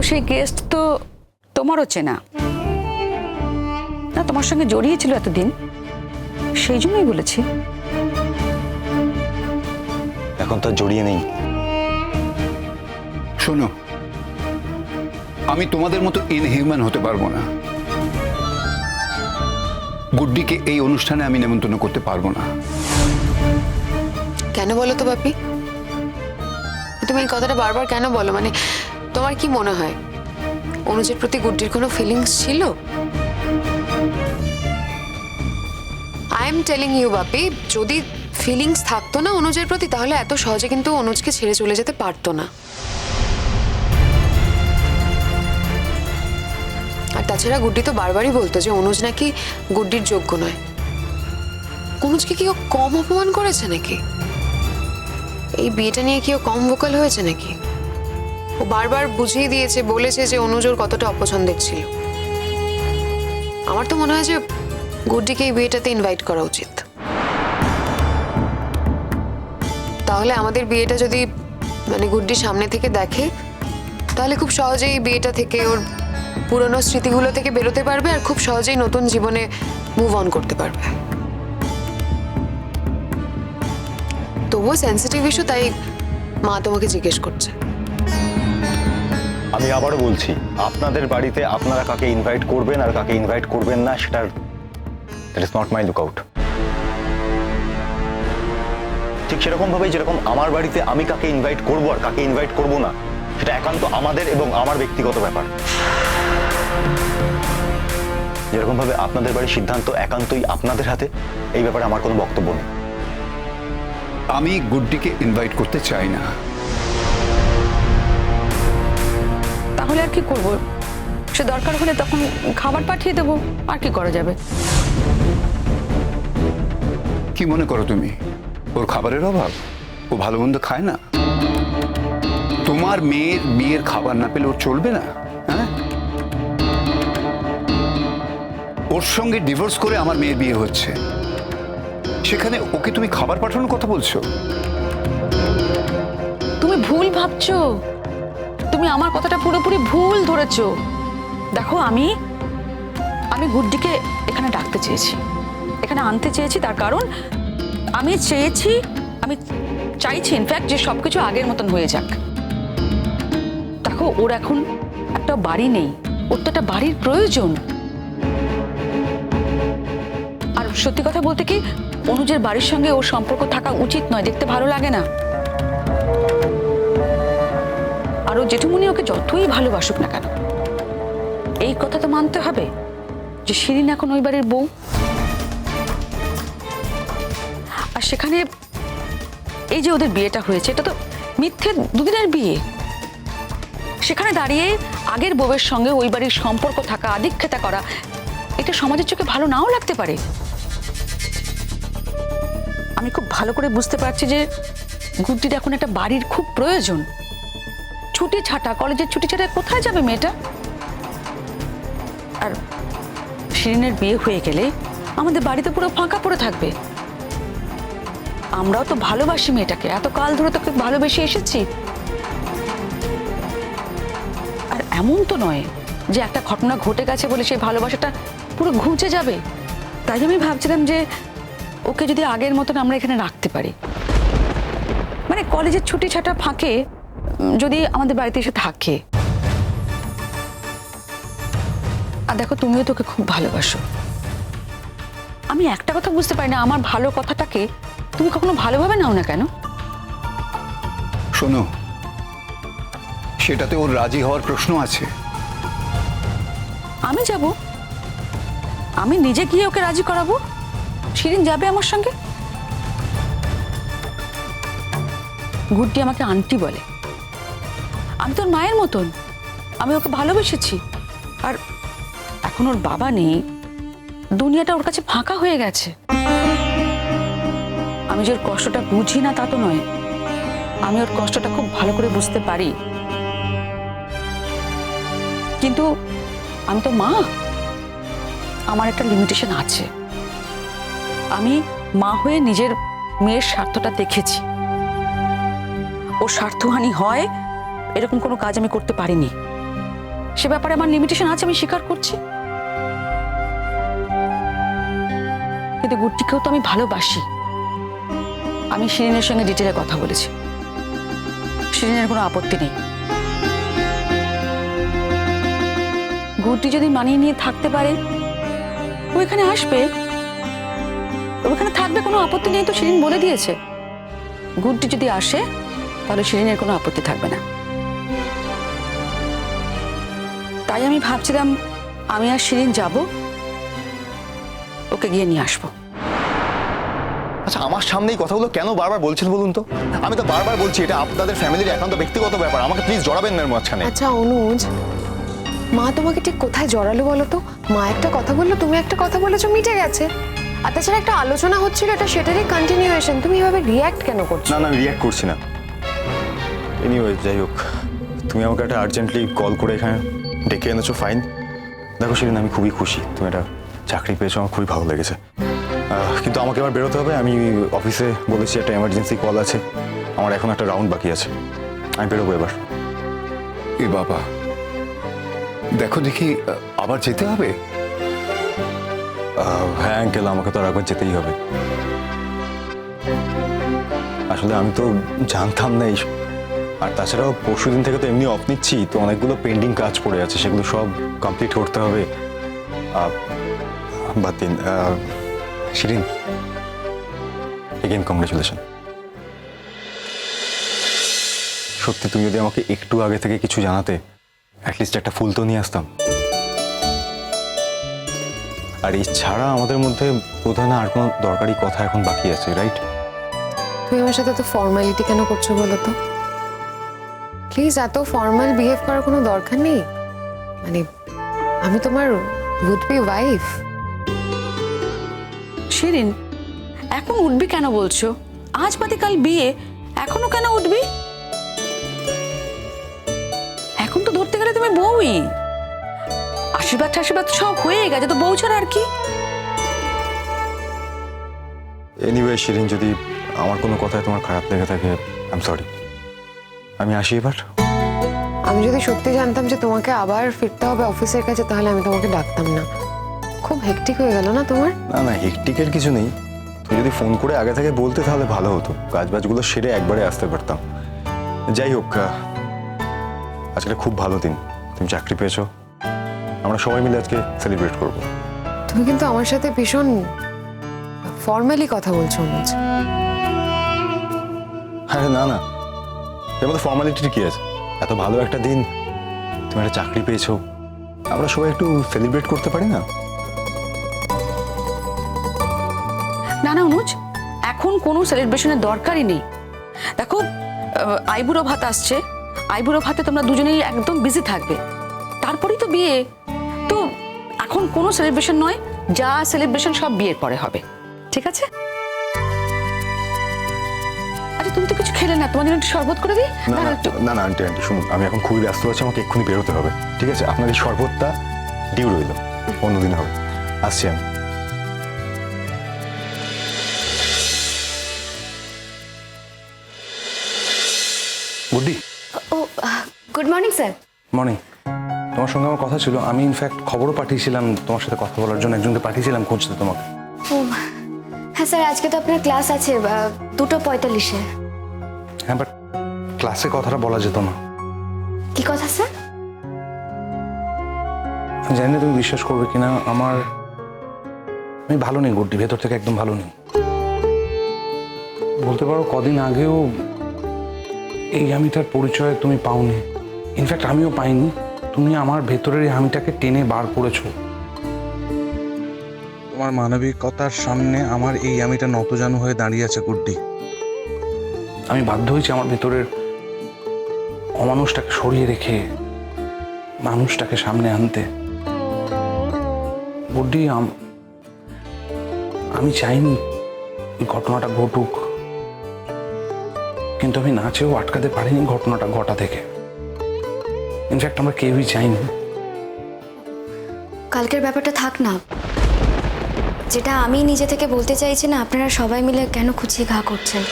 সেই গেস্ট তো তোমারও চেনা না, তোমার সঙ্গে জড়িয়েছিল এতদিন, সেই জন্যই বলেছি। এখন তো আর জড়িয়ে নেই। শোনো, আমি তোমাদের মতো ইনহিউম্যান হতে পারবো না। গুড্ডিকে এই অনুষ্ঠানে আমি নেমন্তন্ন করতে পারবো না। কেন বলো তো বাপি? তুমি এই কথাটা বারবার কেন বলো? মানে তোমার কি মনে হয় অনুজের প্রতি গুড্ডির কোনো ফিলিংস ছিল? আই এম টেলিং ইউ বাপি, যদি ফিলিংস থাকতো না অনুজের প্রতি, তাহলে এত সহজে কিন্তু অনুজকে ছেড়ে চলে যেতে পারতো না। আর তাছাড়া গুড্ডি তো বারবারই বলতো যে অনুজ নাকি গুড্ডির যোগ্য নয়। অনুজকে কি ও কম অপমান করেছে নাকি? এই বিয়েটা নিয়ে কি ও কম ভোকাল হয়েছে নাকি? ও বারবার বুঝিয়ে দিয়েছে, বলেছে যে অনুজ ওর কতটা অপছন্দের ছিল। আমার তো মনে হয় যে গুড্ডিকে এই বিয়েটাতে ইনভাইট করা উচিত। তাহলে আমাদের বিয়েটা যদি মানে গুড্ডি সামনে থেকে দেখে, তাহলে খুব সহজেই এই বিয়েটা থেকে ওর পুরনো স্মৃতিগুলো থেকে বেরোতে পারবে আর খুব সহজেই নতুন জীবনে মুভ অন করতে পারবে। তবুও সেন্সিটিভ ইস্যু, তাই মা তোমাকে জিজ্ঞেস করছে। আমি আবারও বলছি, আপনাদের বাড়িতে আপনারা কাকে ইনভাইট করবেন আর কাকে ইনভাইট করবেন না, সেটার that is not my lookout. ঠিক সেরকম ভাবেই যেরকম আমার বাড়িতে আমি কাকে ইনভাইট করব আর কাকে ইনভাইট করব না, সেটা একান্ত আমাদের এবং আমার ব্যক্তিগত ব্যাপার। যেরকম ভাবে আপনাদের বাড়ির সিদ্ধান্ত একান্তই আপনাদের হাতে, এই ব্যাপারে আমার কোনো বক্তব্য নেই। আমি গুড্ডিকে ইনভাইট করতে চাই না। তাহলে আর কি করব? সে দরকার হলে তখন খাবার পাঠিয়ে দেবো, আর কি করা যাবে? কি মনে করো তুমি ওর খাবারের অভাব? ও ভালো মন্দ খায় না? তোমার মেয়ের বিয়ের খাবার না পেলে ওর চলবে না? হ্যাঁ, ওর সঙ্গে ডিভোর্স করে আমার মেয়ের বিয়ে হচ্ছে, সেখানে ওকে তুমি খাবার পাঠানোর কথা বলছো? তুমি ভুল ভাবছো, তুমি আমার কথাটা পুরোপুরি ভুল ধরেছো। দেখো, আমি গুড্ডিকে এখানে ডাকতে চেয়েছি, এখানে আনতে চেয়েছি, তার কারণ আমি চাইছি ইনফ্যাক্ট যে সবকিছু আগের মতন হয়ে যাক। দেখো, ওর এখন একটা বাড়ি নেই, ওর তো একটা বাড়ির প্রয়োজন। আর সত্যি কথা বলতে কি, অনুজের বাড়ির সঙ্গে ওর সম্পর্ক থাকা উচিত নয়, দেখতে ভালো লাগে না। আর ও জেঠুমনি ওকে যতই ভালোবাসুক না কেন, এই কথা তো মানতে হবে যে শিরিন এখন ওই বাড়ির বউ। আর সেখানে এই যে ওদের বিয়েটা হয়েছে, এটা তো মিথ্যে দুদিনের বিয়ে। সেখানে দাঁড়িয়ে আগের বউয়ের সঙ্গে ওই বাড়ির সম্পর্ক থাকা, আধিক্যতা করা, এটা সমাজের চোখে ভালো নাও লাগতে পারে। আমি খুব ভালো করে বুঝতে পারছি যে গুড্ডির এখন একটা বাড়ির খুব প্রয়োজন। ছুটি ছাটা, কলেজের ছুটি ছাটা কোথায় যাবে মেয়েটা? আর শিরিনের বিয়ে হয়ে গেলে আমাদের বাড়িতে পুরো ফাঁকা পড়ে থাকবে। আমরাও তো ভালোবাসি মেয়েটাকে, এত কাল ধরে তোকে ভালোবেসে এসেছি। আর এমন তো নয় যে একটা ঘটনা ঘটে গেছে বলে সেই ভালোবাসাটা পুরো ঘুচে যাবে। তাই আমি ভাবছিলাম যে ওকে যদি আগের মতন আমরা এখানে রাখতে পারি, মানে কলেজের ছুটি ছাটা ফাঁকে যদি আমাদের বাড়িতে এসে থাকে। আর দেখো, তুমিও তোকে খুব ভালোবাসো। আমি একটা কথা বুঝতে পারি না, আমার ভালো কথাটাকে তুমি কখনো ভালোভাবে নাও না কেন? শোনো, সেটাতে ওর রাজি হওয়ার প্রশ্ন আছে। আমি যাব, আমি নিজে গিয়ে ওকে রাজি করাবো। শিরিন যাবে আমার সঙ্গে? গুড্ডি আমাকে আন্টি বলে, আমি তোর মায়ের মতন, আমি ওকে ভালোবেসেছি। আর এখন ওর বাবা নেই, দুনিয়াটা ওর কাছে ফাঁকা হয়ে গেছে। আমি যে ওর কষ্টটা বুঝি না তা তো নয়, আমি ওর কষ্টটা খুব ভালো করে বুঝতে পারি। কিন্তু আমি তো মা, আমার একটা লিমিটেশন আছে। আমি মা হয়ে নিজের মেয়ের স্বার্থটা দেখেছি। ওর স্বার্থহানি হয় এরকম কোনো কাজ আমি করতে পারিনি। সে ব্যাপারে আমার লিমিটেশন আছে, আমি স্বীকার করছি। কিন্তু গুড্ডিকেও তো আমি ভালোবাসি। আমি শিরিনের সঙ্গে ডিটেলে কথা বলেছি, শিরিনের কোনো আপত্তি নেই। গুড্ডি যদি মানিয়ে নিয়ে থাকতে পারে ও এখানে আসবে, ওখানে থাকবে, কোনো আপত্তি নেই তো শিরিন বলে দিয়েছে। গুড্ডি যদি আসে তাহলে শিরিনের কোনো আপত্তি থাকবে না। তাই আমি ভাবছিলাম আমি আর শিরিন যাব, ওকে গিয়ে নিয়ে আসবো। আচ্ছা, আমার সামনে এই কথাগুলো কেন বারবার বলছেন বলুন তো? আমি তো বারবার বলছি এটা আপনাদের ফ্যামিলির একান্ত ব্যক্তিগত ব্যাপার, আমাকে প্লিজ জড়াবেন না এর মাঝখানে। আচ্ছা অনুজ, মা তোমাকে ঠিক কোথায় জড়ালো বলো তো? মা একটা কথা বললো, তুমি একটা কথা বলেছো, মিটে গেছে। আর তাছাড়া একটা আলোচনা হচ্ছিল, এটা সেটারই কন্টিনিউয়েশন। তুমি এভাবে রিয়্যাক্ট কেন করছো? না না, আমি রিয়াক্ট করছি না। এনিওয়ে, যাই হোক, তুমি আমাকে একটা আর্জেন্টলি কল করে এখানে ডেকে এনেছো, ফাইন। দেখো শিরিন, আমি খুবই খুশি তুমি একটা চাকরি পেয়েছো, আমার খুবই ভালো লেগেছে। কিন্তু আমাকে এবার বেরোতে হবে। আমি অফিসে বলেছি একটা এমার্জেন্সি কল আছে, আমার এখন একটা রাউন্ড বাকি আছে, আমি বেরোবো এবার। এ বাবা, দেখো দেখি আবার যেতে হবে? হ্যাঁ আঙ্কেল, আমাকে তো আর একবার যেতেই হবে। আসলে আমি তো জানতাম না এই, আর তাছাড়াও পরশুদিন থেকে তো এমনি অফ নিচ্ছি, তো অনেকগুলো পেন্ডিং কাজ পড়ে আছে, সেগুলো সব কমপ্লিট করতে হবে। বাদ দিন। Shirin, again congratulation. সত্যি তুমি যদি আমাকে একটু আগে থেকে কিছু জানাতে, অ্যাটলিস্ট একটা ফুল তো নিয়ে আসতাম। আর এই ছাড়া আমাদের মধ্যে বোধহয় না আর কোনো দরকারি কথা এখন বাকি আছে, রাইট? তুমি আমার সাথে তো ফর্মালিটি কেন করছো বলো তো? প্লিজ, এত ফর্মাল বিহেভ করার কোনো দরকার নেই। মানে আমি তোমার উড বি ওয়াইফ। শিরিন, এখন উঠবি কেন বলছো? আজ বাদে কাল বিয়ে, এখনো কেন উঠবি? এখন তো ধরতে গেলে তুমি বউই। আশীর্বাদ টাশীর্বাদ সব হয়ে গেছে, তো বউ ছাড়া আর কি? এনিওয়ে শিরিন, যদি আমার কোনো কথায় তোমার খারাপ লেগে থাকে, আই এম সরি। আমি আসি এবার। আমি যদি সত্যি জানতাম যে তোমাকে আবার ফিরতে হবে অফিসের কাছে, তাহলে আমি তোমাকে ডাকতাম না। খুব হেক্টিক হয়ে গেল না তোমার? না না, হেক্টিকের কিছু নেই। তুমি যদি ফোন করে আগে থেকে বলতে তাহলে ভালো হতো, কাজবাজগুলো সেরে একবারে আসতে পারতাম। যাই হোক, আজকে খুব ভালো দিন, তুমি চাকরি পেয়েছো, আমরা সবাই মিলে আজকে সেলিব্রেট করব। তুমি কিন্তু আমার সাথে ভীষণ ফর্মালি কথা বলছো অনুজ। আরে না না, এর মধ্যে ফর্মালিটি কি আছে? এত ভালো একটা দিন, তুমি একটা চাকরি পেয়েছো, আমরা সবাই একটু সেলিব্রেট করতে পারি না? না না অনুজ, এখন কোনো সেলিব্রেশনের দরকারই নেই। দেখো, আইবুড়ো ভাত আসছে, আইবুড়ো ভাতে তোমরা দুজনেই একদম বিজি থাকবে, তারপরেই তো বিয়ে। তো এখন কোনো সেলিব্রেশন নয়, যা সেলিব্রেশন সব বিয়ের পরে হবে, ঠিক আছে? আচ্ছা, তুমি তো কিছু খেলে না, তোমার জন্য একটু শরবত করে দিই? না না না না, আন্টি আন্টি শুনুন, আমি এখন খুবই ব্যস্ত আছি, আমাকে এক্ষুনি বেরোতে হবে, ঠিক আছে? আপনার এই শরবতটা ডিউ রইল, অন্যদিন হবে। আসছি আমি। গুড্ডি, ও গুড মর্নিং স্যার। মর্নিং। তোমার সঙ্গে আমার কথা ছিল, আমি ইনফ্যাক্ট খবরও পাঠিয়েছিলাম তোমার সাথে কথা বলার জন্য, একজনকে পাঠিয়েছিলাম খুঁজতে তোমাকে। ও হ্যাঁ স্যার, আজকে তো আপনার ক্লাস আছে 2:45-এ। হ্যাঁ, বাট ক্লাসে কথাটা বলা যেত না। কি কথা স্যার? আমি জানি না তুমি বিশ্বাস করবে কিনা, আমি ভালো নেই গুড্ডি, ভেতর থেকে একদম ভালো নেই। বলতে পারো কদিন আগেও এই আমিটার পরিচয় তুমি পাওনি, ইনফ্যাক্ট আমিও পাইনি। তুমি আমার ভেতরের এই আমিটাকে টেনে বার করেছো। তোমার মানবিকতার সামনে আমার এই আমিটা নতজানু হয়ে দাঁড়িয়ে আছে গুড্ডি। আমি বাধ্য হয়েছি আমার ভেতরের অমানুষটাকে সরিয়ে রেখে মানুষটাকে সামনে আনতে। গুড্ডি, আমি চাইনি এই ঘটনাটা ঘটুক, কিন্তু আমি না চেয়েও আটকাতে পারিনি ঘটনাটা ঘটা থেকে। ইনফ্যাক্ট আমরা কেউই চাইনি। কালকের ব্যাপারটা থাক না, যেটা আমি নিজে থেকে বলতে চাইছি না, আপনারা সবাই মিলে কেন খুঁচিয়ে ঘা করছেন?